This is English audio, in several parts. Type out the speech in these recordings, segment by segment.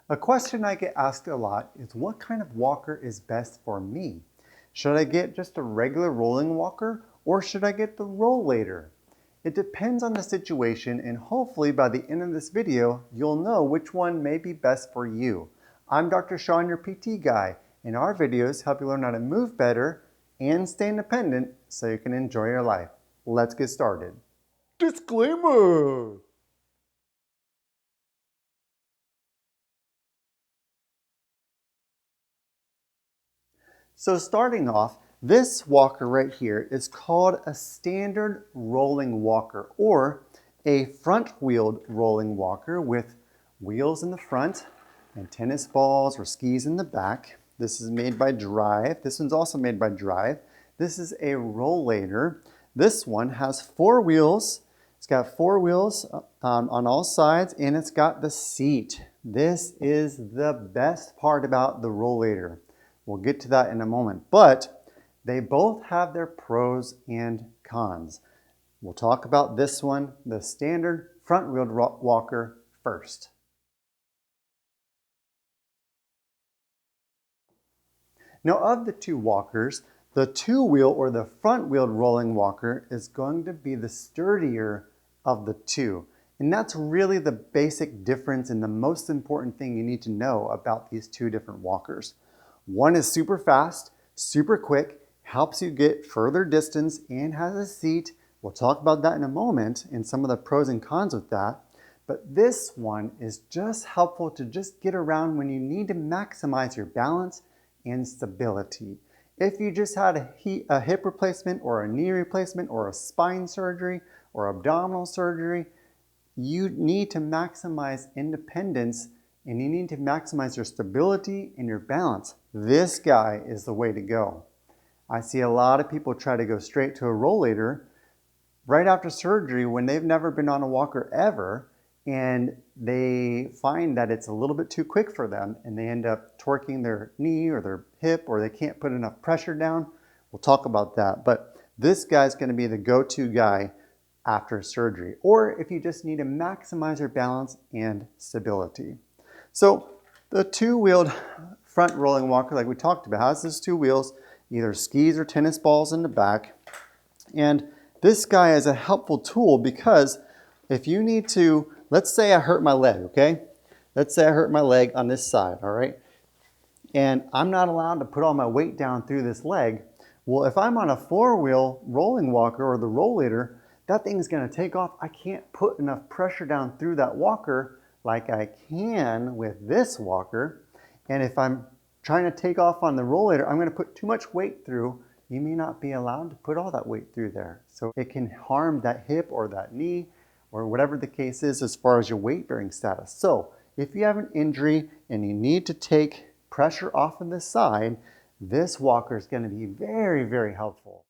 A question I get asked a lot is what kind of walker is best for me? Should I get just a regular rolling walker or should I get the Rollator? It depends on the situation and hopefully by the end of this video, you'll know which one may be best for you. I'm Dr. Sean, your PT guy, and our videos help you learn how to move better and stay independent so you can enjoy your life. Let's get started. Disclaimer! So starting off, this walker right here is called a standard rolling walker or a front-wheeled rolling walker with wheels in the front and tennis balls or skis in the back. This is made by Drive. This one's also made by Drive. This is a Rollator. This one has 4 wheels. It's got 4 wheels on all sides and it's got the seat. This is the best part about the Rollator. We'll get to that in a moment, but they both have their pros and cons. We'll talk about this one, the standard front-wheeled walker, first. Now, of the 2 walkers, the 2-wheel or the front-wheeled rolling walker is going to be the sturdier of the 2. And that's really the basic difference and the most important thing you need to know about these 2 different walkers. One is super fast, super quick, helps you get further distance and has a seat. We'll talk about that in a moment and some of the pros and cons with that. But this one is just helpful to just get around when you need to maximize your balance and stability. If you just had a hip replacement or a knee replacement or a spine surgery or abdominal surgery, you need to maximize independence and you need to maximize your stability and your balance. This guy is the way to go. I see a lot of people try to go straight to a Rollator right after surgery when they've never been on a walker ever, and they find that it's a little bit too quick for them and they end up torquing their knee or their hip or they can't put enough pressure down. We'll talk about that, but this guy's going to be the go-to guy after surgery or if you just need to maximize your balance and stability. So the 2-wheeled front rolling walker, like we talked about, has these 2 wheels, either skis or tennis balls in the back. And this guy is a helpful tool because if you need to, let's say I hurt my leg, okay? Let's say I hurt my leg on this side, all right? And I'm not allowed to put all my weight down through this leg. Well, if I'm on a 4-wheel rolling walker or the Rollator, that thing's gonna take off. I can't put enough pressure down through that walker like I can with this walker. And if I'm trying to take off on the Rollator, I'm going to put too much weight through. You may not be allowed to put all that weight through there. So it can harm that hip or that knee or whatever the case is as far as your weight bearing status. So if you have an injury and you need to take pressure off of the side, this walker is going to be very, very helpful.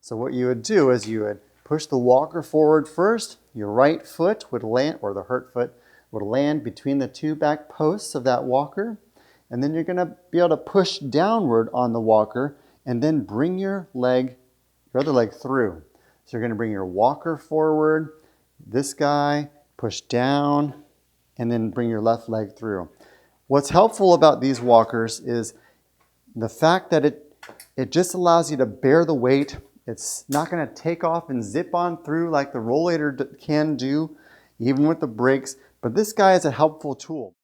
So what you would do is you would push the walker forward first. Your right foot would land, or the hurt foot would land between the 2 back posts of that walker. And then you're going to be able to push downward on the walker and then bring your other leg through. So you're going to bring your walker forward, this guy, push down, and then bring your left leg through. What's helpful about these walkers is the fact that it just allows you to bear the weight. It's not going to take off and zip on through like the Rollator can do, even with the brakes, but this guy is a helpful tool.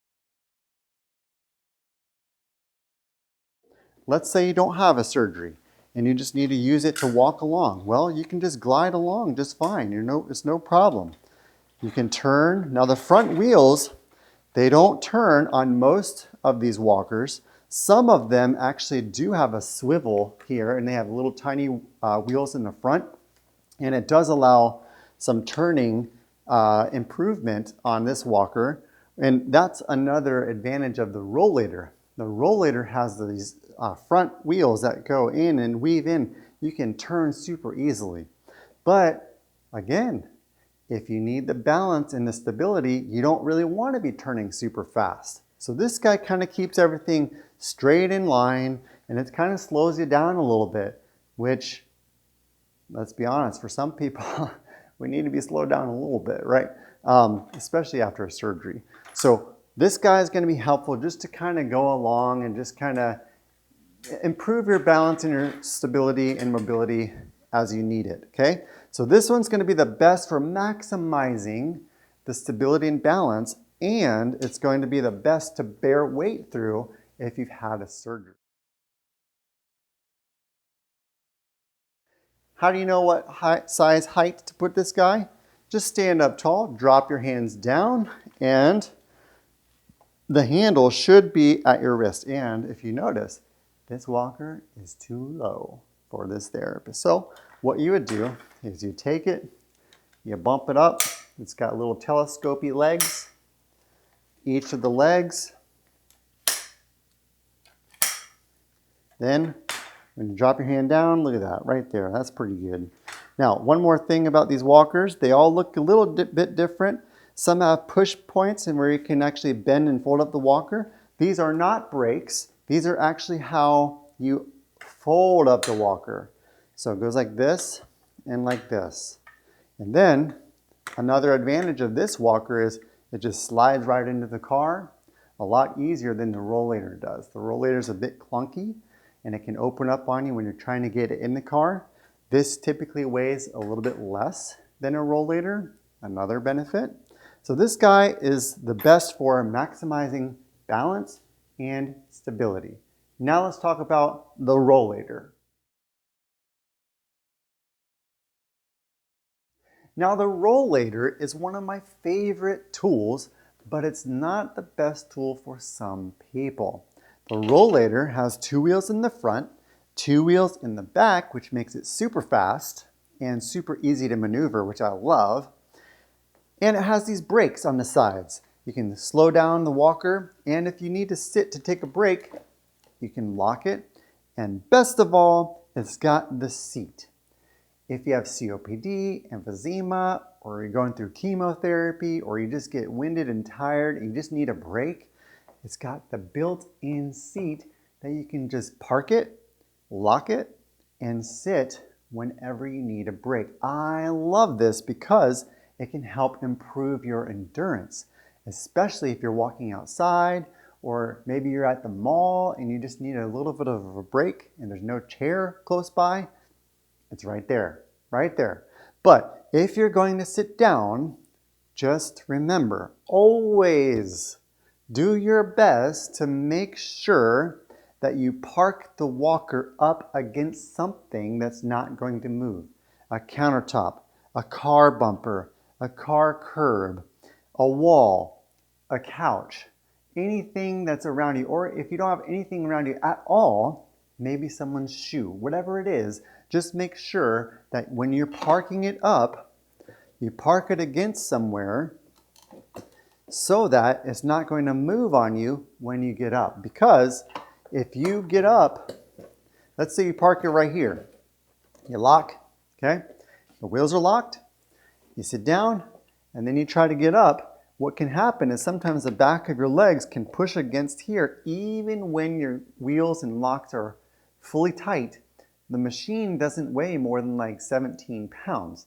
Let's say you don't have a surgery and you just need to use it to walk along. Well, you can just glide along just fine. It's no problem. You can turn. Now the front wheels, they don't turn on most of these walkers. Some of them actually do have a swivel here and they have little tiny wheels in the front, and it does allow some turning improvement on this walker, and that's another advantage of the Rollator. The Rollator has these front wheels that go in and weave in. You can turn super easily, but again, if you need the balance and the stability, you don't really want to be turning super fast. So this guy kind of keeps everything straight in line and it kind of slows you down a little bit, which, let's be honest, for some people, we need to be slowed down a little bit, right? Especially after a surgery. So this guy is going to be helpful just to kind of go along and just kind of improve your balance and your stability and mobility as you need it, okay? So this one's going to be the best for maximizing the stability and balance, and it's going to be the best to bear weight through if you've had a surgery. How do you know what size height to put this guy? Just stand up tall, drop your hands down, and the handle should be at your wrist. And if you notice, this walker is too low for this therapist. So what you would do is you take it, you bump it up. It's got little telescopy legs. Each of the legs. Then when you drop your hand down, look at that right there. That's pretty good. Now, one more thing about these walkers. They all look a little bit different. Some have push points and where you can actually bend and fold up the walker. These are not brakes. These are actually how you fold up the walker. So it goes like this and like this. And then another advantage of this walker is it just slides right into the car a lot easier than the Rollator does. The Rollator is a bit clunky and it can open up on you when you're trying to get it in the car. This typically weighs a little bit less than a Rollator, another benefit. So this guy is the best for maximizing balance and stability. Now let's talk about the Rollator. Now the Rollator is one of my favorite tools, but it's not the best tool for some people. The Rollator has 2 wheels in the front, 2 wheels in the back, which makes it super fast and super easy to maneuver, which I love. And it has these brakes on the sides. You can slow down the walker, and if you need to sit to take a break, you can lock it. And best of all, it's got the seat. If you have COPD, emphysema, or you're going through chemotherapy, or you just get winded and tired and you just need a break, it's got the built-in seat that you can just park it, lock it, and sit whenever you need a break. I love this because it can help improve your endurance, especially if you're walking outside or maybe you're at the mall and you just need a little bit of a break and there's no chair close by. It's right there, right there. But if you're going to sit down, just remember, always do your best to make sure that you park the walker up against something that's not going to move. A countertop, a car bumper, a car curb, a wall, a couch, anything that's around you. Or if you don't have anything around you at all, maybe someone's shoe, whatever it is, just make sure that when you're parking it up, you park it against somewhere so that it's not going to move on you when you get up. Because if you get up, let's say you park it right here. You lock, okay? The wheels are locked. You sit down and then you try to get up. What can happen is sometimes the back of your legs can push against here even when your wheels and locks are fully tight. The machine doesn't weigh more than like 17 pounds.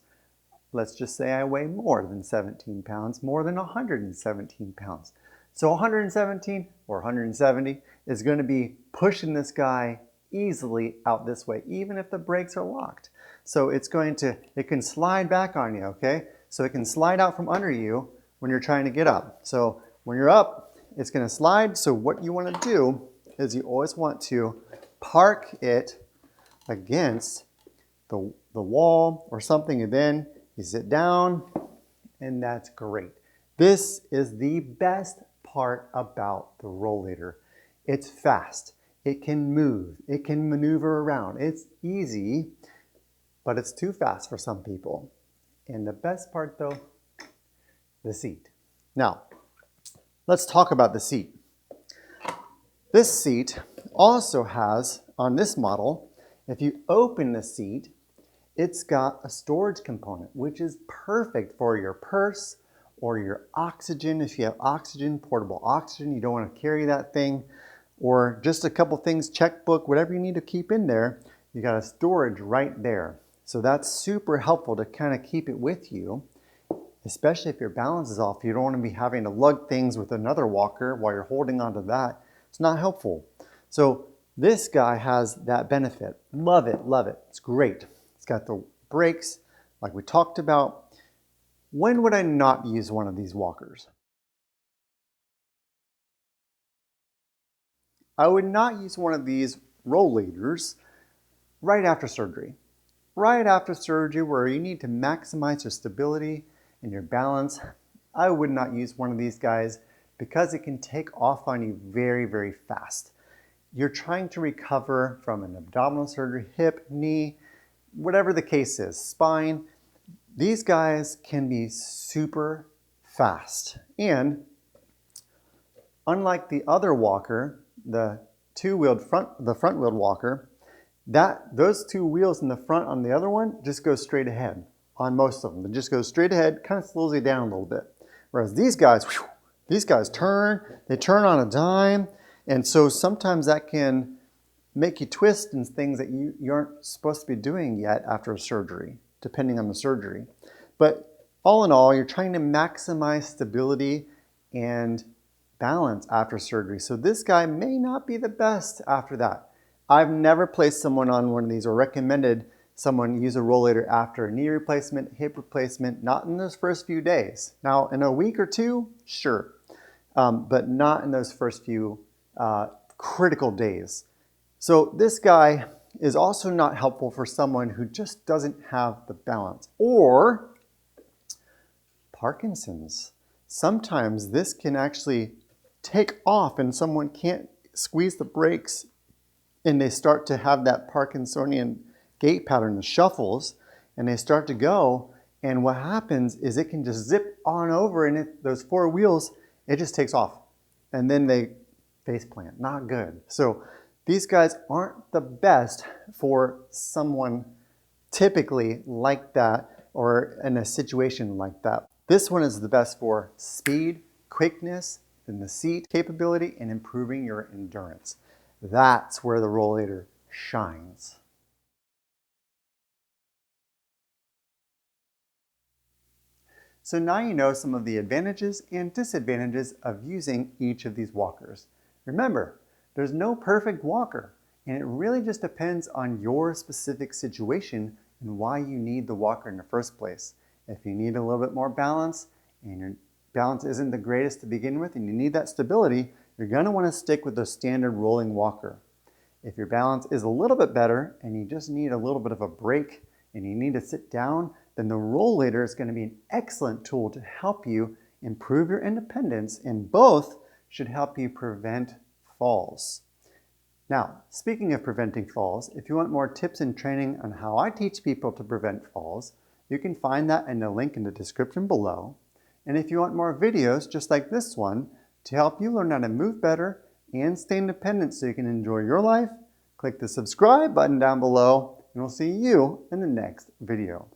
Let's just say I weigh more than 17 pounds, more than 117 pounds. So 117 or 170 is going to be pushing this guy easily out this way, even if the brakes are locked. So it can slide back on you, okay? So it can slide out from under you when you're trying to get up. So when you're up, it's going to slide. So what you want to do is you always want to park it against the wall or something, and then you sit down, and that's great. This is the best part about the Rollator. It's fast. It can move. It can maneuver around. It's easy, but it's too fast for some people. And the best part though, the seat. Now, let's talk about the seat. This seat also has, on this model, if you open the seat, it's got a storage component, which is perfect for your purse or your oxygen. If you have oxygen, portable oxygen, you don't want to carry that thing, or just a couple things, checkbook, whatever you need to keep in there, you got a storage right there. So that's super helpful to kind of keep it with you, especially if your balance is off. You don't want to be having to lug things with another walker while you're holding onto that. It's not helpful. So this guy has that benefit. Love it, love it. It's great. It's got the brakes like we talked about. When would I not use one of these walkers? I would not use one of these rollators right after surgery. Right after surgery, where you need to maximize your stability and your balance, I would not use one of these guys because it can take off on you very, very fast. You're trying to recover from an abdominal surgery, hip, knee, whatever the case is, spine. These guys can be super fast. And unlike the other walker, the front-wheeled walker, those two wheels in the front on the other one just go straight ahead on most of them. They just go straight ahead, kind of slows you down a little bit. Whereas these guys turn, they turn on a dime, and so sometimes that can make you twist in things that you aren't supposed to be doing yet after a surgery, depending on the surgery. But all in all, you're trying to maximize stability and balance after surgery. So this guy may not be the best after that. I've never placed someone on one of these or recommended someone use a rollator after a knee replacement, hip replacement, not in those first few days. Now, in a week or two, sure, but not in those first few critical days. So this guy is also not helpful for someone who just doesn't have the balance, or Parkinson's. Sometimes this can actually take off and someone can't squeeze the brakes and they start to have that Parkinsonian gait pattern, the shuffles, and they start to go, and what happens is it can just zip on over, and those four wheels, it just takes off, and then they face plant. Not good. So these guys aren't the best for someone typically like that or in a situation like that. This one is the best for speed, quickness, in the seat capability, and improving your endurance. That's where the rollator shines. So now you know some of the advantages and disadvantages of using each of these walkers. Remember, there's no perfect walker, and it really just depends on your specific situation and why you need the walker in the first place. If you need a little bit more balance and your balance isn't the greatest to begin with and you need that stability, you're going to want to stick with the standard rolling walker. If your balance is a little bit better and you just need a little bit of a break and you need to sit down, then the rollator is going to be an excellent tool to help you improve your independence, and both should help you prevent falls. Now, speaking of preventing falls, if you want more tips and training on how I teach people to prevent falls, you can find that in the link in the description below. And if you want more videos just like this one to help you learn how to move better and stay independent so you can enjoy your life, click the subscribe button down below, and we'll see you in the next video.